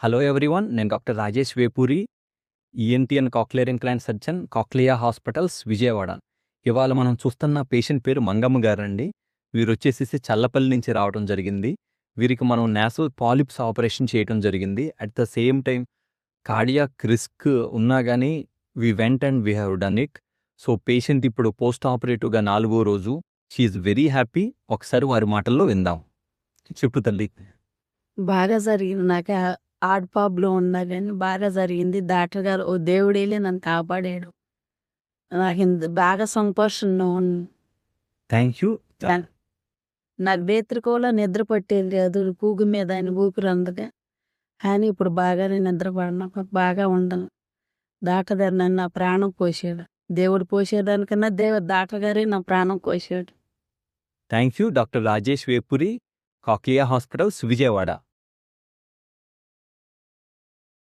Hello everyone, నేను doctor Rajesh Vepuri, ENT and cochlear implant surgeon, cochlea hospitals, Vijayawada. ఇవాళ మనం చూస్తున్న పేషెంట్ పేరు మంగమ్మ గారండి. వీరు వచ్చేసేసి చల్లపల్లి నుంచి రావడం జరిగింది. వీరికి మనం నాసల్ పాలిప్స్ ఆపరేషన్ చేయడం జరిగింది. At the same time cardiac risk ఉన్నా కానీ we went and we have done it. So patient ఇప్పుడు పోస్ట్ ఆపరేటివ్గా 4వ రోజు. She's very happy. ఒకసారి వారి మాటల్లో విందాం. చెప్పు తల్లి. బాగా జరిగింది. నాకు హార్ట్ ప్రాబ్లం ఉన్నా కానీ బాగా జరిగింది. డాక్టర్ గారు ఓ దేవుడేలే నన్ను కాపాడాడు. నాకు బాగా సంతోషంగా ఉంది. Thank you. నాకు రేత్రి కూడా నిద్ర పట్టేది లేదు. కూగు మీద ఆయన ఊపిరి అందగా. కానీ ఇప్పుడు బాగానే నిద్ర పడినా బాగా ఉండను. డాక్టర్ గారు నన్ను నా ప్రాణం పోసాడు. దేవుడు పోసేదానికన్నా డాక్టర్ గారే నా ప్రాణం పోసాడు. Thank you doctor Rajesh Vepuri, cochlea hospitals, Vijayawada.